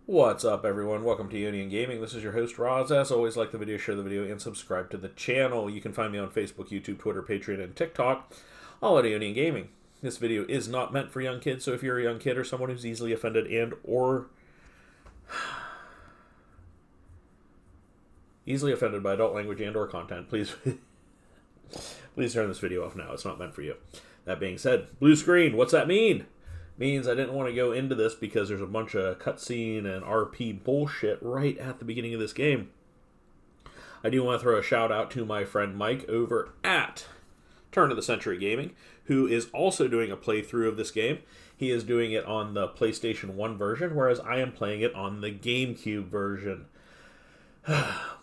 What's up, everyone? Welcome to Union Gaming. This is your host, Roz. As always, like the video, share the video, and subscribe to the channel. You can find me on Facebook, YouTube, Twitter, Patreon, and TikTok, all at Union Gaming. This video is not meant for young kids, so if you're a young kid or someone who's easily offended and or easily offended by adult language and or content, please turn this video off now. It's not meant for you. That being said, blue screen, what's that mean? Means I didn't want to go into this because there's a bunch of cutscene and RP bullshit right at the beginning of this game. I do want to throw a shout out to my friend Mike over at Turn of the Century Gaming, who is also doing a playthrough of this game. He is doing it on the PlayStation 1 version, whereas I am playing it on the Gamecube version.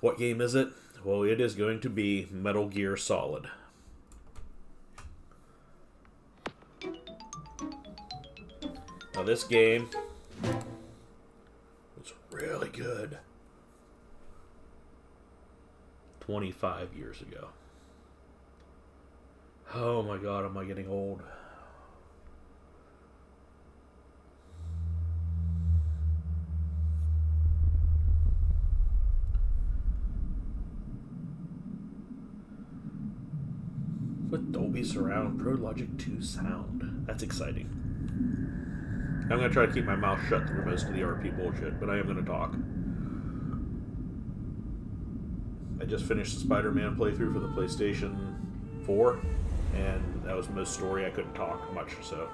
What game is it? Well, it is going to be Metal Gear Solid. Now this game was really good 25 years ago. Oh my god, am I getting old? With Dolby Surround Pro Logic 2 sound. That's exciting. I'm going to try to keep my mouth shut through most of the RP bullshit, but I am going to talk. I just finished the Spider-Man playthrough for the PlayStation 4, and that was most story. I couldn't talk much, so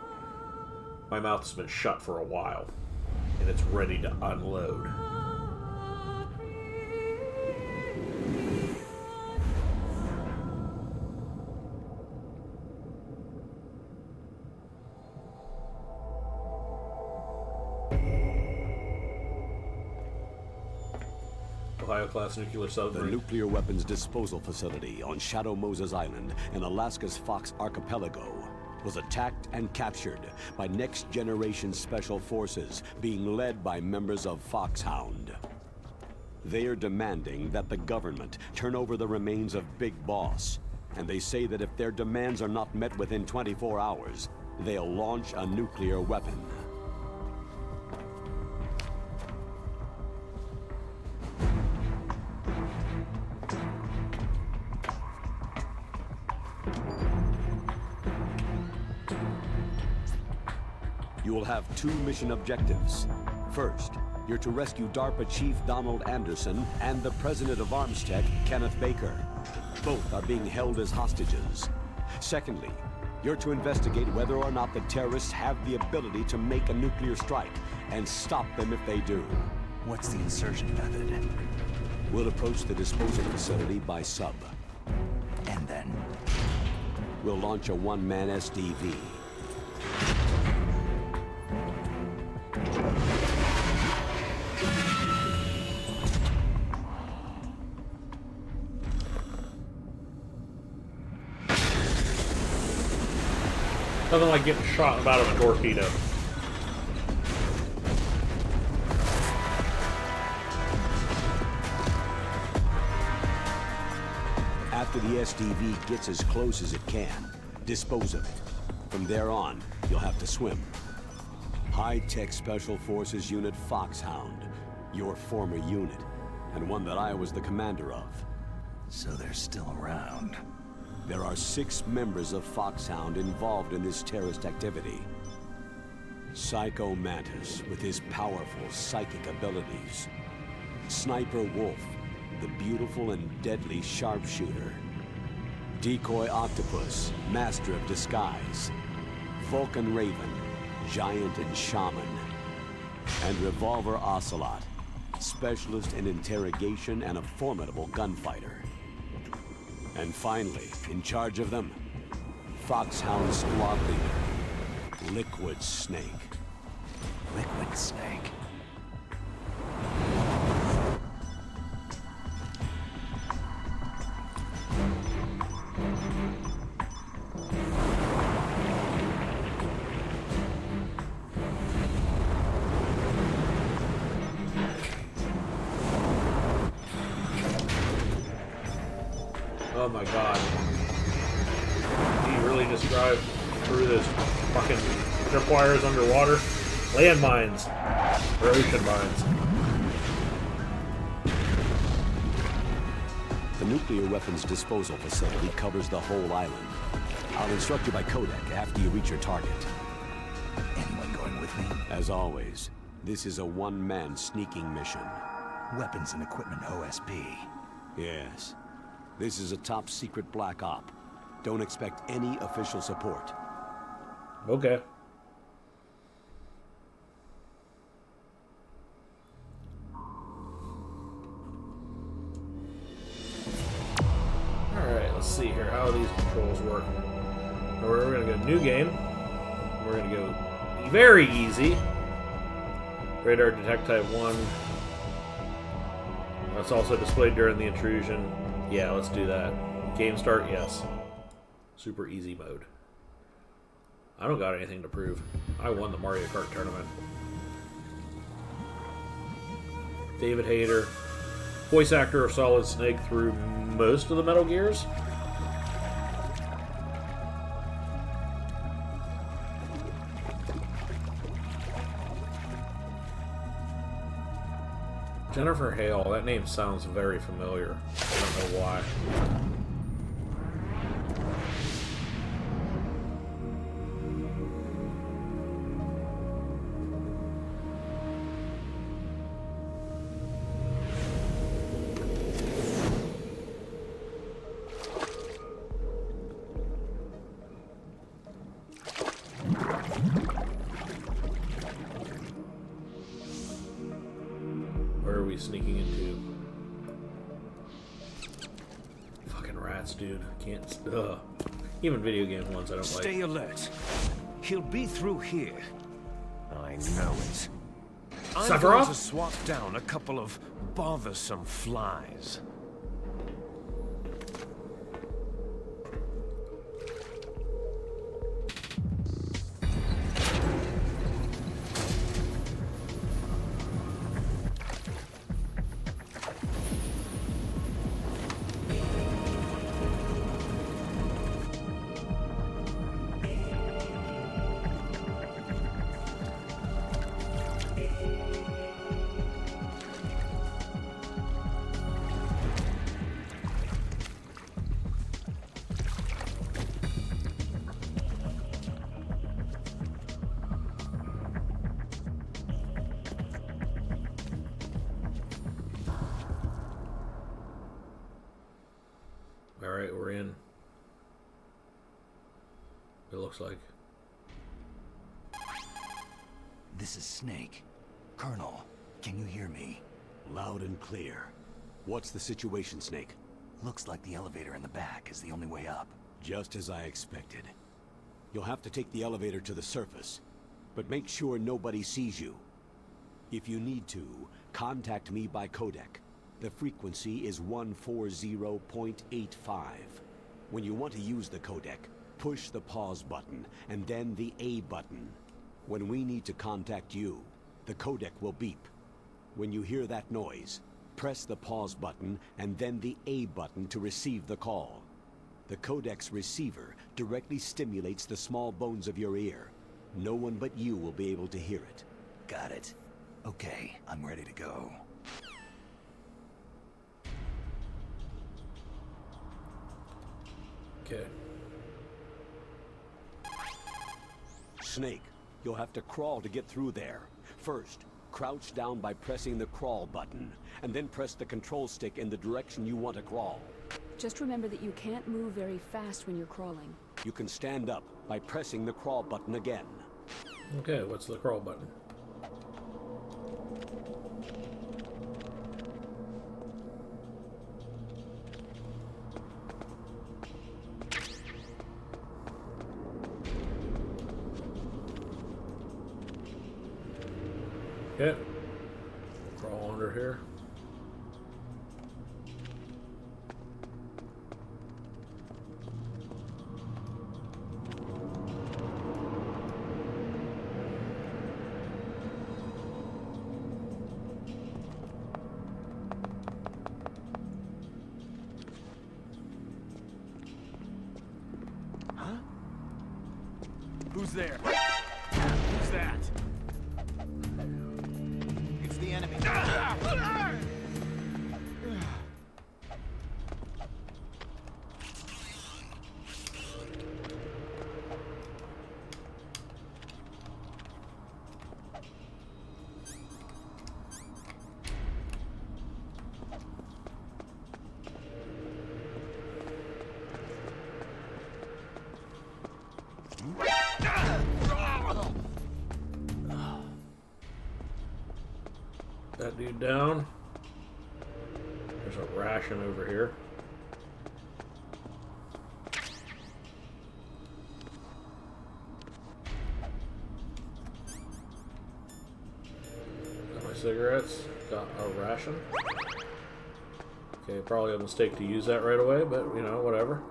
my mouth has been shut for a while, and it's ready to unload. Ohio-class nuclear submarine. The nuclear weapons disposal facility on Shadow Moses Island in Alaska's Fox Archipelago was attacked and captured by next-generation special forces being led by members of Foxhound. They are demanding that the government turn over the remains of Big Boss, and they say that if their demands are not met within 24 hours, they'll launch a nuclear weapon. You will have two mission objectives. First, you're to rescue DARPA Chief Donald Anderson and the President of Armstech, Kenneth Baker. Both are being held as hostages. Secondly, you're to investigate whether or not the terrorists have the ability to make a nuclear strike and stop them if they do. What's the insertion method? We'll approach the disposal facility by sub. And then? We'll launch a one-man SDV. Nothing like getting shot about of a torpedo. After the SDV gets as close as it can, dispose of it. From there on, you'll have to swim. High-tech Special Forces Unit Foxhound, your former unit, and one that I was the commander of. So they're still around. There are 6 members of Foxhound involved in this terrorist activity. Psycho Mantis, with his powerful psychic abilities. Sniper Wolf, the beautiful and deadly sharpshooter. Decoy Octopus, master of disguise. Vulcan Raven, giant and shaman. And Revolver Ocelot, specialist in interrogation and a formidable gunfighter. And finally, in charge of them, Foxhound squad leader, Liquid Snake. Liquid Snake. Oh my god. Did he really just drive through this fucking tripwires underwater? Landmines. Or ocean mines. The nuclear weapons disposal facility covers the whole island. I'll instruct you by codec after you reach your target. Anyone going with me? As always, this is a one-man sneaking mission. Weapons and equipment OSP. Yes. This is a top-secret black op. Don't expect any official support. Okay. Alright, let's see here how these controls work. We're going to go new game. We're going to go very easy. Radar detect type 1. That's also displayed during the intrusion. Yeah, let's do that. Game start, yes. Super easy mode. I don't got anything to prove. I won the Mario Kart tournament. David Hayter, voice actor of Solid Snake through most of the Metal Gears. Jennifer Hale, that name sounds very familiar. I don't know why. Where are we sneaking into? Fucking rats, dude. I can't. Ugh. Even video game ones I don't like. Stay alert. He'll be through here. I know it. I'm Sephiroth? going to swat down a couple of bothersome flies. Alright, we're in. It looks like. This is Snake. Colonel, can you hear me? Loud and clear. What's the situation, Snake? Looks like the elevator in the back is the only way up. Just as I expected. You'll have to take the elevator to the surface, but make sure nobody sees you. If you need to, contact me by codec. The frequency is 140.85. When you want to use the codec, push the pause button and then the A button. When we need to contact you, the codec will beep. When you hear that noise, press the pause button and then the A button to receive the call. The codec's receiver directly stimulates the small bones of your ear. No one but you will be able to hear it. Got it. Okay, I'm ready to go. Okay. Snake, you'll have to crawl to get through there. First, crouch down by pressing the crawl button, and then press the control stick in the direction you want to crawl. Just remember that you can't move very fast when you're crawling. You can stand up by pressing the crawl button again. Okay, what's the crawl button? Okay. Crawl under here. Who's there? Who's that? enemy. That dude down. There's a ration over here. Got my cigarettes. Got a ration. Okay, probably a mistake to use that right away, but you know, whatever.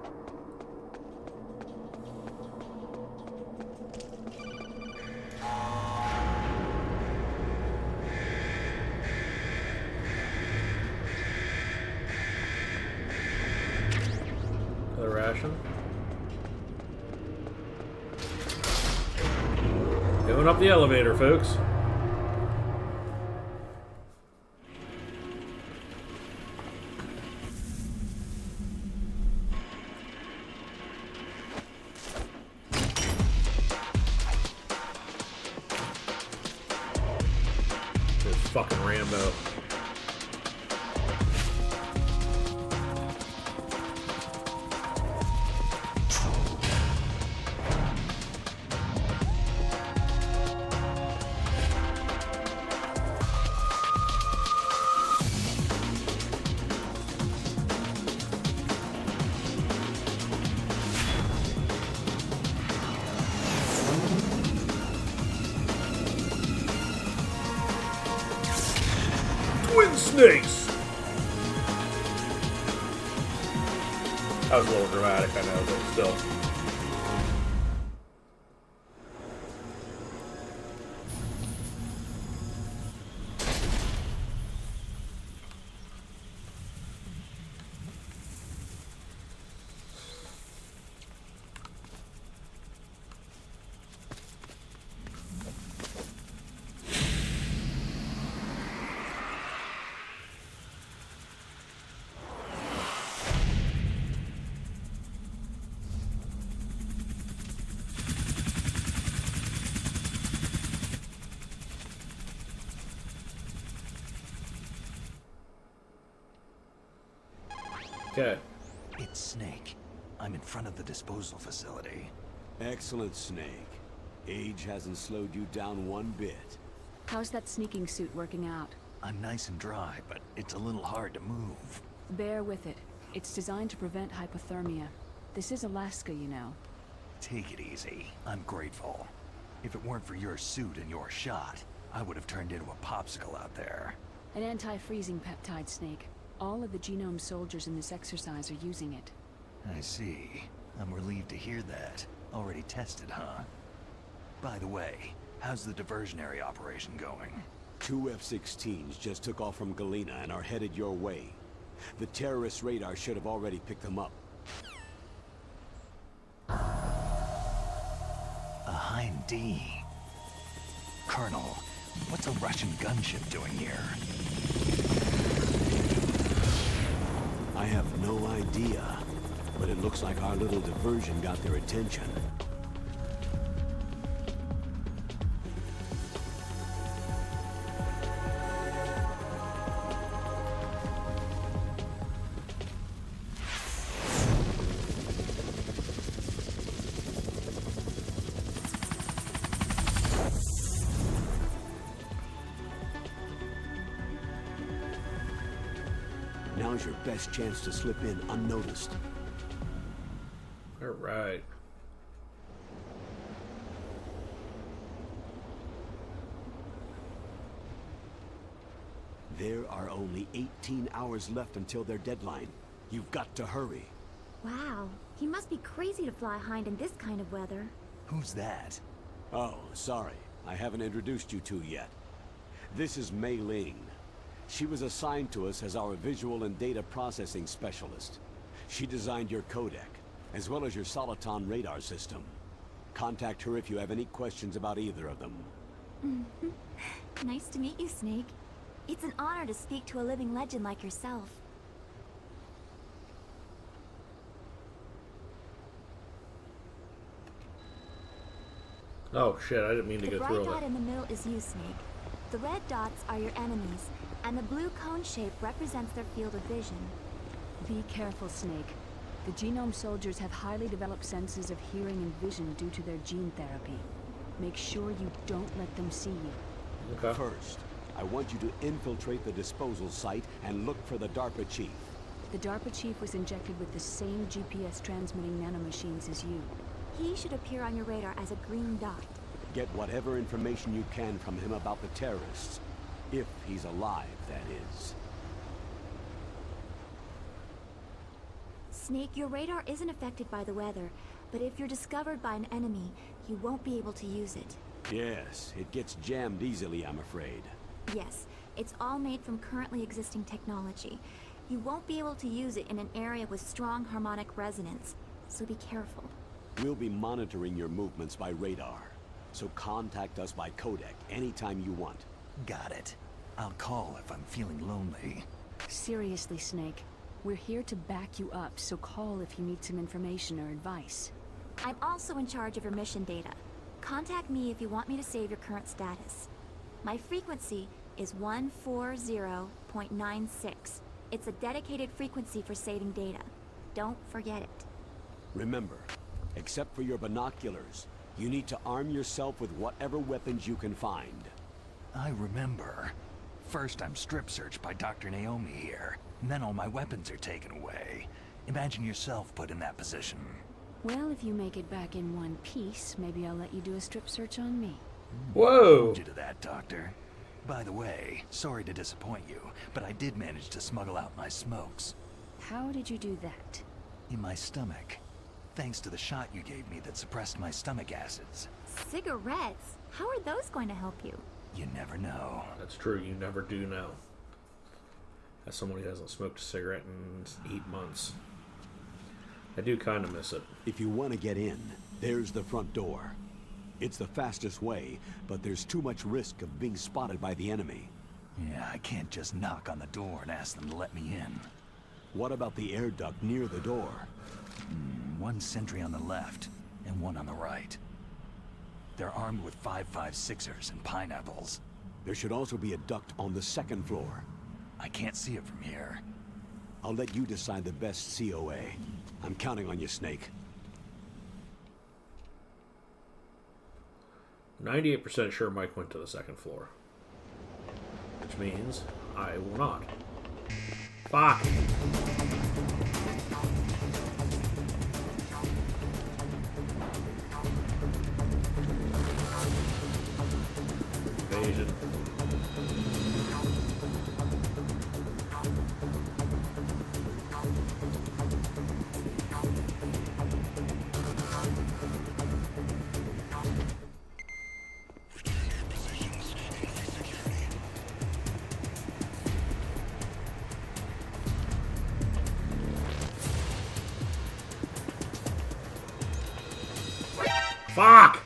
Ration. Going up the elevator, folks. This fucking Rambo. Twin snakes! That was a little dramatic, I know, but still. Okay. It's Snake. I'm in front of the disposal facility. Excellent, Snake. Age hasn't slowed you down one bit. How's that sneaking suit working out? I'm nice and dry, but it's a little hard to move. Bear with it. It's designed to prevent hypothermia. This is Alaska, you know. Take it easy. I'm grateful. If it weren't for your suit and your shot, I would have turned into a popsicle out there. An anti-freezing peptide, Snake. All of the genome soldiers in this exercise are using it. I see. I'm relieved to hear that. Already tested, huh? By the way, how's the diversionary operation going? 2 F-16s just took off from Galena and are headed your way. The terrorist radar should have already picked them up. A Hind D. Colonel, what's a Russian gunship doing here? I have no idea, but it looks like our little diversion got their attention. Now's your best chance to slip in unnoticed. All right. There are only 18 hours left until their deadline. You've got to hurry. Wow, he must be crazy to fly Hind in this kind of weather. Who's that? Oh, sorry. I haven't introduced you two yet. This is Mei Ling. She was assigned to us as our visual and data processing specialist. She designed your codec, as well as your Soliton radar system. Contact her if you have any questions about either of them. Nice to meet you, Snake. It's an honor to speak to a living legend like yourself. Oh shit, I didn't mean to The go bright through dot it. in the middle is you, Snake. The red dots are your enemies, and the blue cone shape represents their field of vision. Be careful, Snake. The genome soldiers have highly developed senses of hearing and vision due to their gene therapy. Make sure you don't let them see you. Okay. First, I want you to infiltrate the disposal site and look for the DARPA chief. The DARPA chief was injected with the same GPS transmitting nanomachines as you. He should appear on your radar as a green dot. Get whatever information you can from him about the terrorists. If he's alive, that is. Snake, your radar isn't affected by the weather, but if you're discovered by an enemy, you won't be able to use it. Yes, it gets jammed easily, I'm afraid. Yes, it's all made from currently existing technology. You won't be able to use it in an area with strong harmonic resonance, so be careful. We'll be monitoring your movements by radar, so contact us by codec anytime you want. Got it. I'll call if I'm feeling lonely. Seriously, Snake. We're here to back you up, so call if you need some information or advice. I'm also in charge of your mission data. Contact me if you want me to save your current status. My frequency is 140.96. It's a dedicated frequency for saving data. Don't forget it. Remember, except for your binoculars, you need to arm yourself with whatever weapons you can find. I remember. First I'm strip searched by Dr. Naomi here, and then all my weapons are taken away. Imagine yourself put in that position. Well, if you make it back in one piece, maybe I'll let you do a strip search on me. Whoa! Hold you to that, Doctor. By the way, sorry to disappoint you, but I did manage to smuggle out my smokes. How did you do that? In my stomach. Thanks to the shot you gave me that suppressed my stomach acids. Cigarettes? How are those going to help you? You never know. That's true, you never do know. As someone who hasn't smoked a cigarette in 8 months. I do kind of miss it. If you want to get in, there's the front door. It's the fastest way, but there's too much risk of being spotted by the enemy. Yeah, I can't just knock on the door and ask them to let me in. What about the air duct near the door? One sentry on the left, and one on the right. They're armed with 5.56ers and pineapples. There should also be a duct on the second floor. I can't see it from here. I'll let you decide the best COA. I'm counting on you, Snake. 98% sure Mike went to the second floor. Which means I will not. Fuck! Evasion. Fuck!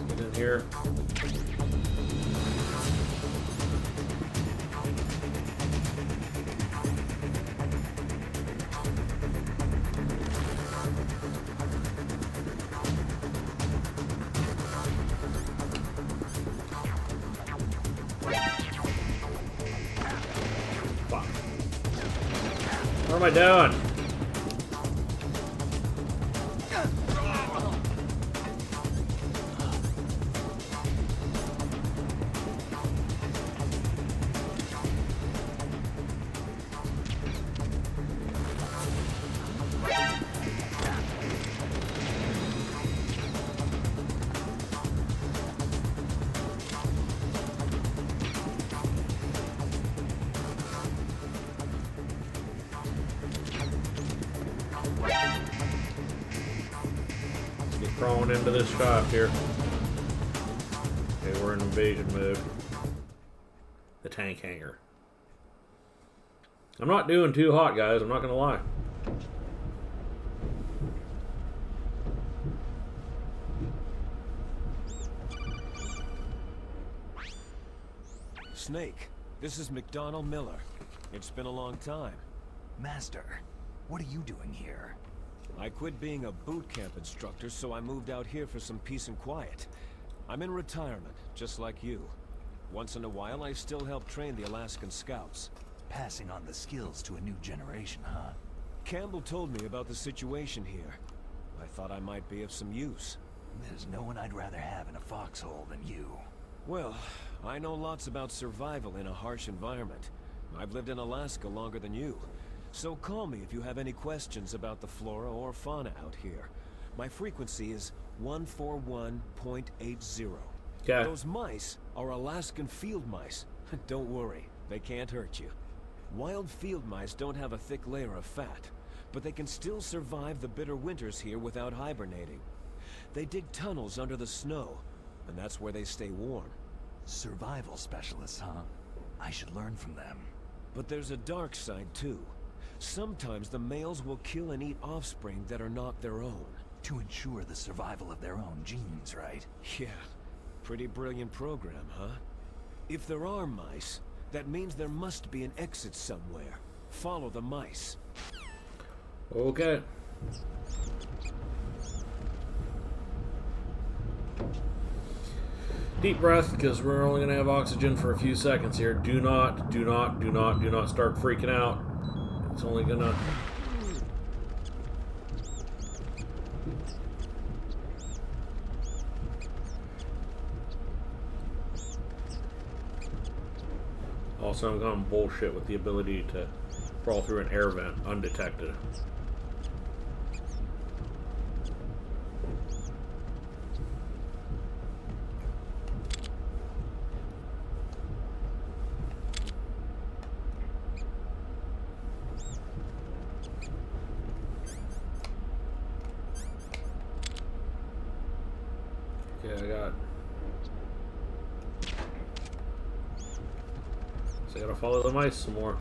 Get in here. Fuck. What am I doing? Crawling into this shop here. Okay, we're in invasion mode. The tank hangar. I'm not doing too hot, guys. I'm not gonna lie. Snake, this is McDonald Miller. It's been a long time. Master, what are you doing here? I quit being a boot camp instructor, so I moved out here for some peace and quiet. I'm in retirement, just like you. Once in a while, I still help train the Alaskan Scouts. Passing on the skills to a new generation, huh? Campbell told me about the situation here. I thought I might be of some use. There's no one I'd rather have in a foxhole than you. Well, I know lots about survival in a harsh environment. I've lived in Alaska longer than you. So call me if you have any questions about the flora or fauna out here. My frequency is 141.80. Okay. Those mice are Alaskan field mice. Don't worry, they can't hurt you. Wild field mice don't have a thick layer of fat, but they can still survive the bitter winters here without hibernating. They dig tunnels under the snow, and that's where they stay warm. Survival specialists, huh? I should learn from them. But there's a dark side too. Sometimes the males will kill and eat offspring that are not their own. To ensure the survival of their own genes, right? Yeah, pretty brilliant program, huh? If there are mice, that means there must be an exit somewhere. Follow the mice. Okay. Deep breath, because we're only going to have oxygen for a few seconds here. Do not start freaking out. It's only going to... Also, I'm going bullshit with the ability to crawl through an air vent undetected. I gotta follow the mice some more.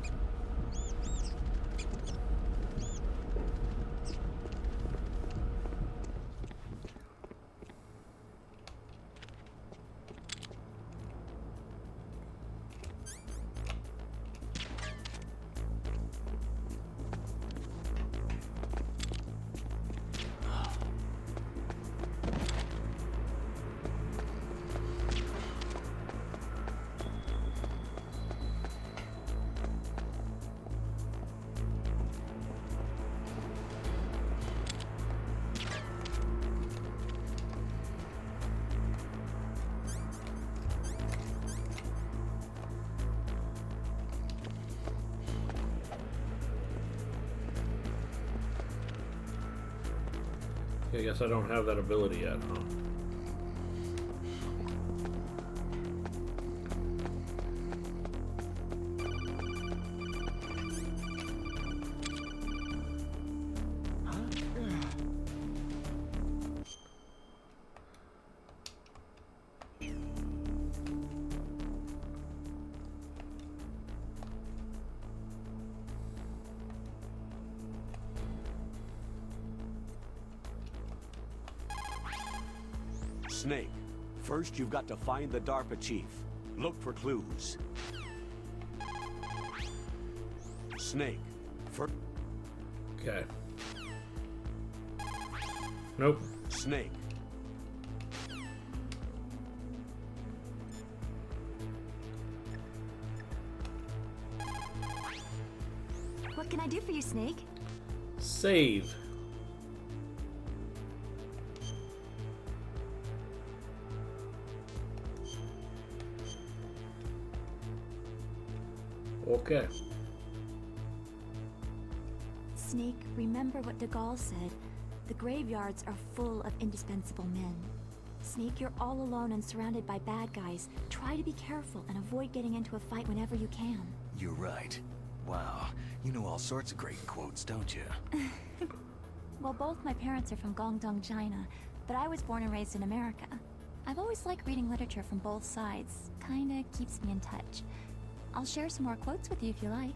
I guess I don't have that ability yet, huh? Snake, first you've got to find the DARPA chief. Look for clues. Snake, first... Okay. Nope. Snake. What can I do for you, Snake? Save. Okay. Snake, remember what de Gaulle said. The graveyards are full of indispensable men. Snake, you're all alone and surrounded by bad guys. Try to be careful and avoid getting into a fight whenever you can. You're right. Wow, you know all sorts of great quotes, don't you? Well, both my parents are from Guangdong, China. but I was born and raised in America. I've always liked reading literature from both sides. Kinda keeps me in touch. I'll share some more quotes with you if you like.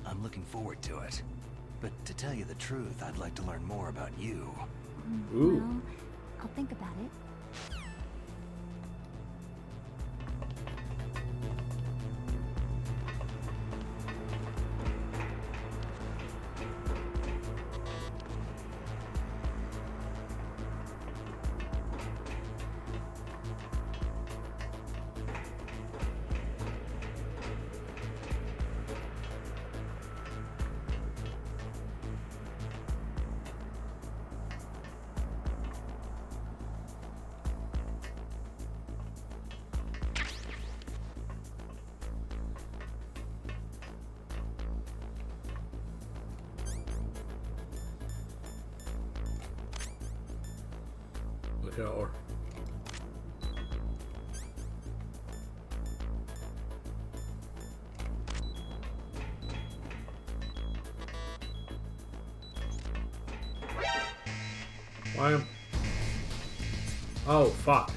I'm looking forward to it. But to tell you the truth, I'd like to learn more about you. Ooh. Well, I'll think about it. Look out. Why am... Oh, fuck.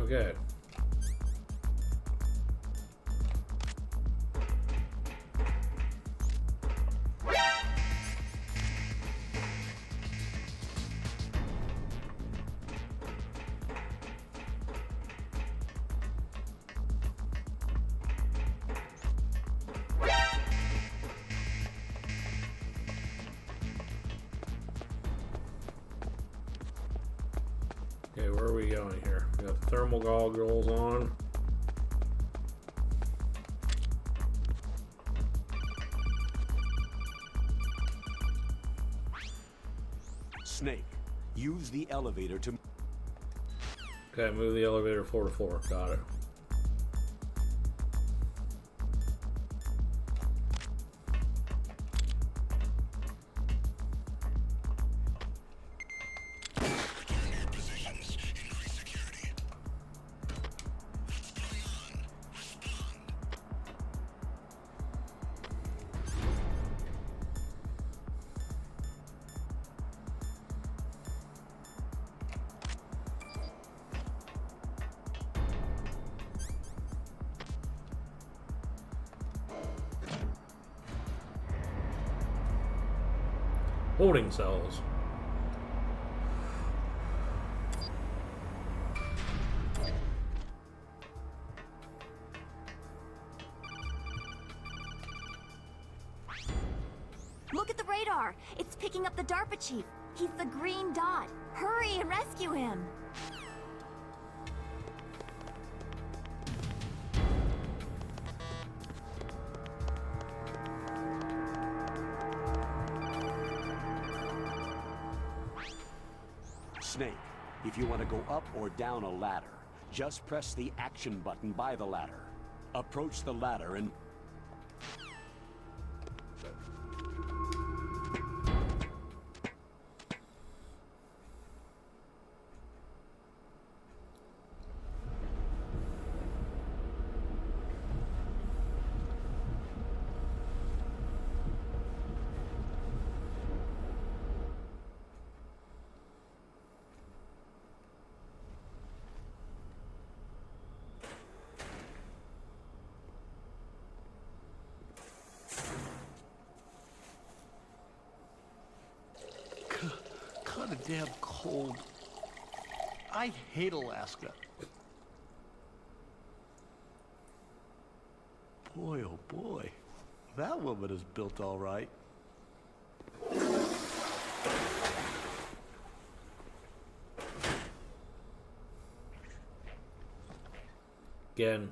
Okay. Okay, where are we going here? We got the thermal goggles on. Snake, use the elevator to... Okay, move the elevator floor to floor. Got it. Holding cells. Look at the radar! It's picking up the DARPA chief. He's the green dot. Hurry and rescue him! Snake, if you want to go up or down a ladder, just press the action button by the ladder. Approach the ladder and... Kinda damn cold. I hate Alaska. Boy, oh boy. That woman is built all right. Again,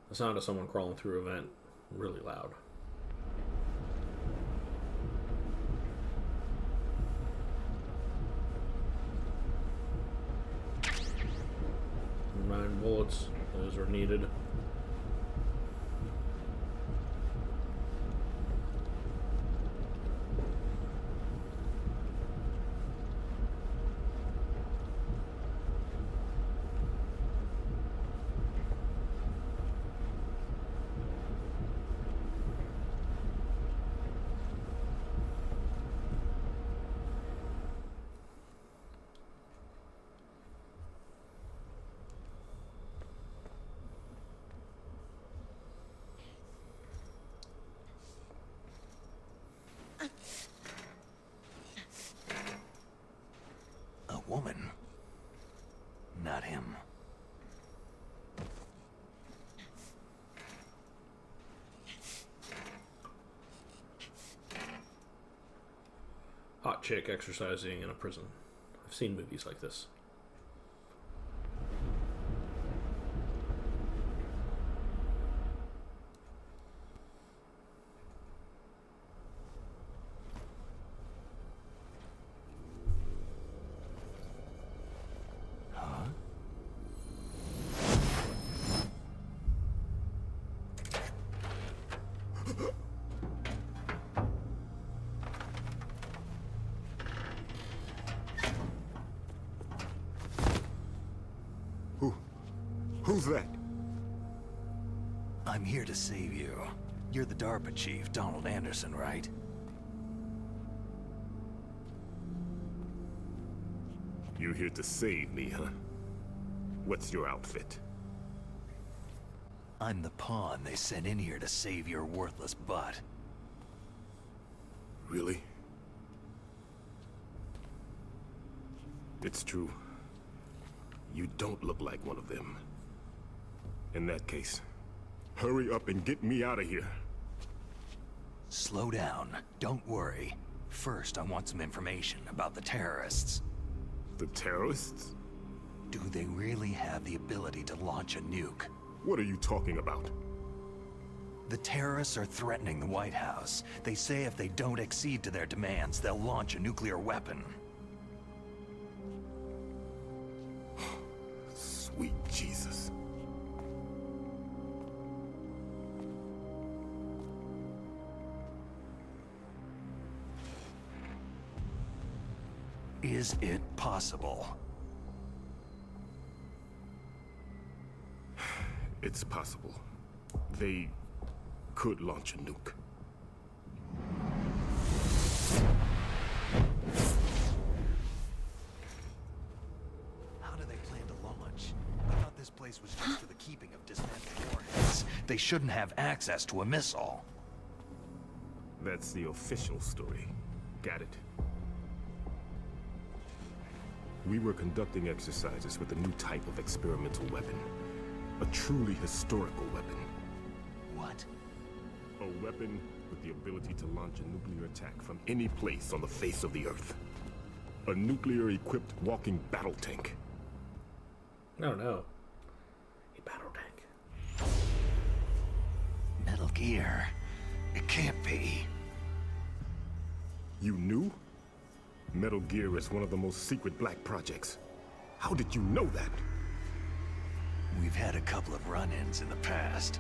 the sound of someone crawling through a vent, really loud. exercises are needed. A woman? Not him. Hot chick exercising in a prison. I've seen movies like this. Who's that? I'm here to save you. You're the DARPA chief, Donald Anderson, right? You're here to save me, huh? What's your outfit? I'm the pawn they sent in here to save your worthless butt. Really? It's true. You don't look like one of them. In that case, hurry up and get me out of here. Slow down. Don't worry. First, I want some information about the terrorists. The terrorists? Do they really have the ability to launch a nuke? What are you talking about? The terrorists are threatening the White House. They say if they don't accede to their demands, they'll launch a nuclear weapon. Sweet Jesus. Is it possible? It's possible. They could launch a nuke. How do they plan to launch? I thought this place was just for the keeping of dismantled warheads. They shouldn't have access to a missile. That's the official story. Got it. We were conducting exercises with a new type of experimental weapon. A truly historical weapon. What? A weapon with the ability to launch a nuclear attack from any place on the face of the Earth. A nuclear-equipped walking battle tank. No, no. A battle tank. Metal Gear. It can't be. You knew? Metal Gear is one of the most secret black projects. How did you know that? We've had a couple of run-ins in the past.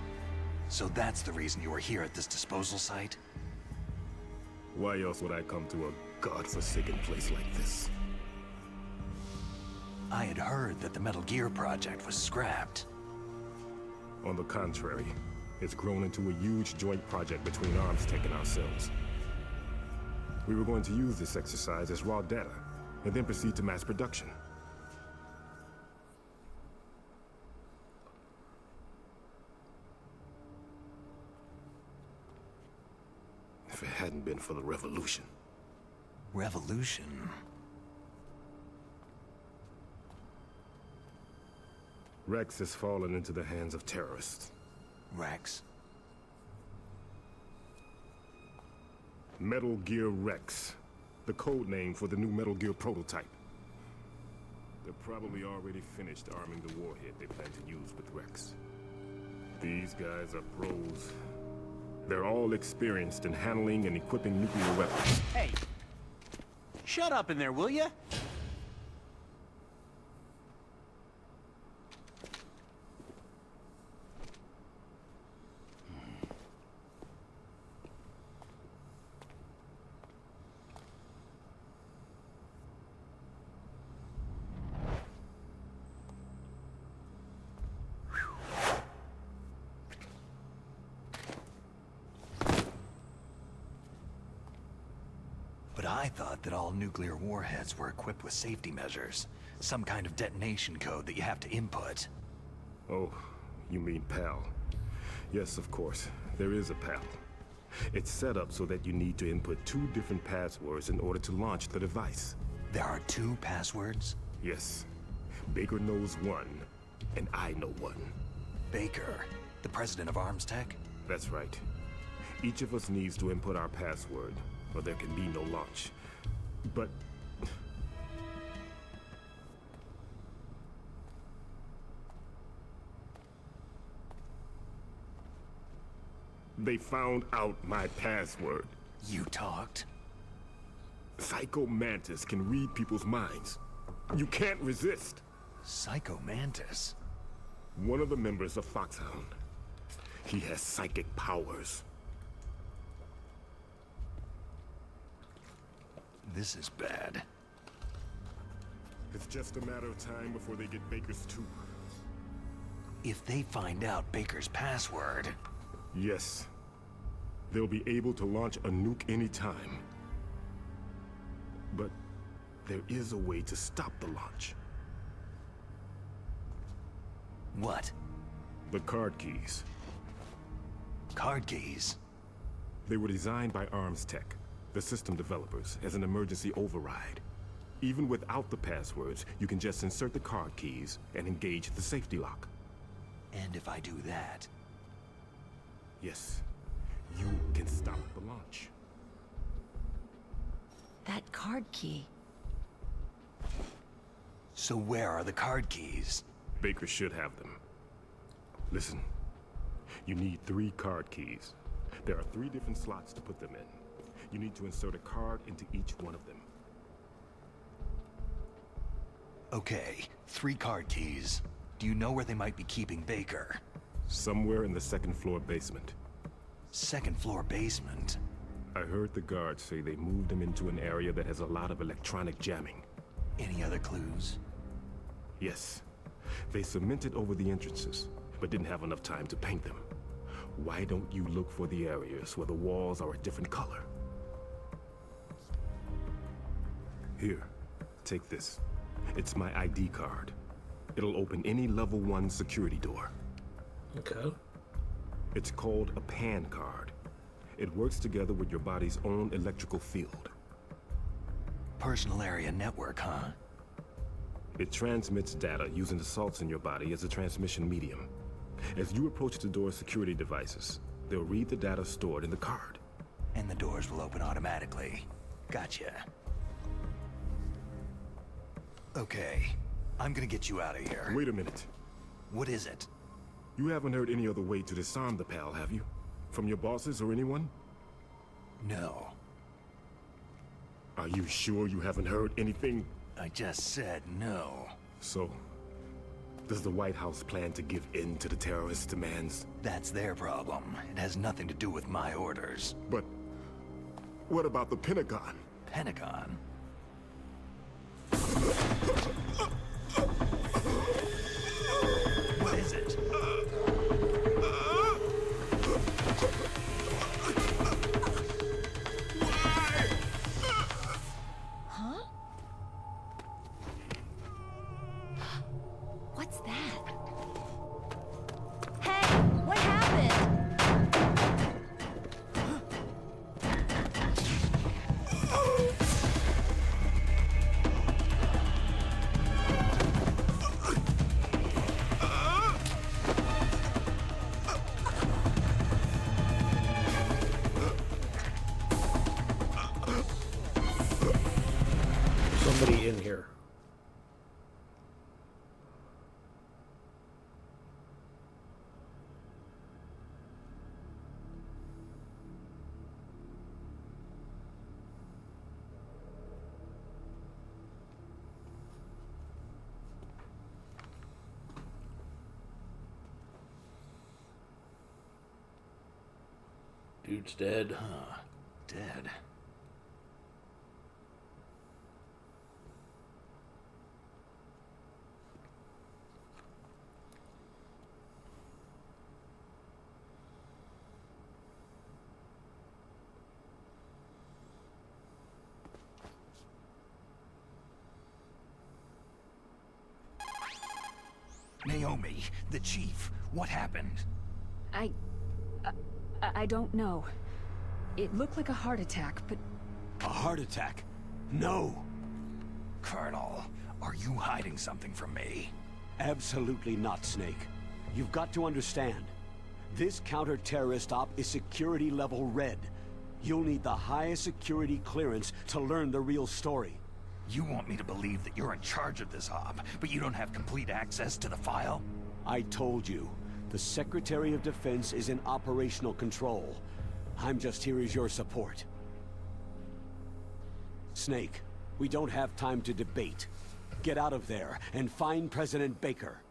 So that's the reason you were here at this disposal site? Why else would I come to a godforsaken place like this? I had heard that the Metal Gear project was scrapped. On the contrary, it's grown into a huge joint project between ArmsTech and ourselves. We were going to use this exercise as raw data, and then proceed to mass production. If it hadn't been for the revolution. Revolution? Rex has fallen into the hands of terrorists. Rex? Metal Gear Rex, the code name for the new Metal Gear prototype. They're probably already finished arming the warhead they plan to use with Rex. These guys are pros. They're all experienced in handling and equipping nuclear weapons. Hey! Shut up in there, will ya? But I thought that all nuclear warheads were equipped with safety measures. Some kind of detonation code that you have to input. Oh, you mean PAL. Yes, of course. There is a PAL. It's set up so that you need to input 2 different passwords in order to launch the device. There are 2 passwords? Yes. Baker knows one, and I know one. Baker, the president of Arms Tech? That's right. Each of us needs to input our password, or there can be no launch. But... they found out my password. You talked? Psycho Mantis can read people's minds. You can't resist. Psycho Mantis? One of the members of Foxhound. He has psychic powers. This is bad. It's just a matter of time before they get Baker's too. If they find out Baker's password... Yes. They'll be able to launch a nuke anytime. But there is a way to stop the launch. What? The card keys. Card keys? They were designed by Arms Tech, the system developers, as an emergency override. Even without the passwords, you can just insert the card keys and engage the safety lock. And if I do that... Yes, you can stop the launch. That card key. So where are the card keys? Baker should have them. Listen, you need 3 card keys. There are 3 different slots to put them in. You need to insert a card into each one of them. Okay, 3 card keys. Do you know where they might be keeping Baker? Somewhere in the 2nd floor basement. 2nd floor basement? I heard the guards say they moved him into an area that has a lot of electronic jamming. Any other clues? Yes. They cemented over the entrances, but didn't have enough time to paint them. Why don't you look for the areas where the walls are a different color? Here, take this. It's my ID card. It'll open any level 1 security door. Okay. It's called a PAN card. It works together with your body's own electrical field. Personal area network, huh? It transmits data using the salts in your body as a transmission medium. As you approach the door's security devices, they'll read the data stored in the card. And the doors will open automatically. Gotcha. Okay, I'm gonna get you out of here. Wait a minute. What is it? You haven't heard any other way to disarm the PAL, have you? From your bosses or anyone? No. Are you sure you haven't heard anything? I just said no. So, does the White House plan to give in to the terrorists' demands? That's their problem. It has nothing to do with my orders. But what about the Pentagon? Pentagon? What is it? Huh? What's that? Hey, what happened? Somebody in here. Dude's dead. Huh. Dead. Naomi, the chief, what happened? I don't know. It looked like a heart attack, but... A heart attack? No! Colonel, are you hiding something from me? Absolutely not, Snake. You've got to understand. This counter-terrorist op is security level red. You'll need the highest security clearance to learn the real story. You want me to believe that you're in charge of this op, but you don't have complete access to the file? I told you. The Secretary of Defense is in operational control. I'm just here as your support. Snake, we don't have time to debate. Get out of there and find President Baker.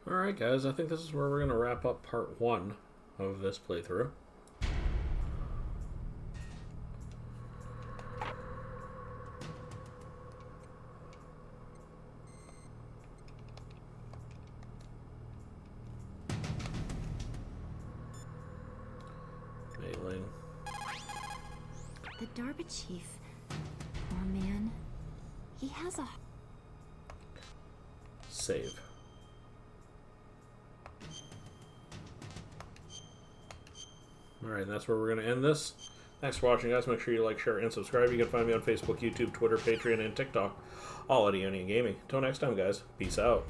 Alright guys, I think this is where we're going to wrap up part 1 of this playthrough. Mailing. The Darba chief, poor man, he has a... Save. Alright, that's where we're going to end this. Thanks for watching, guys. Make sure you like, share, and subscribe. You can find me on Facebook, YouTube, Twitter, Patreon, and TikTok. All at Eonian Gaming. Until next time, guys. Peace out.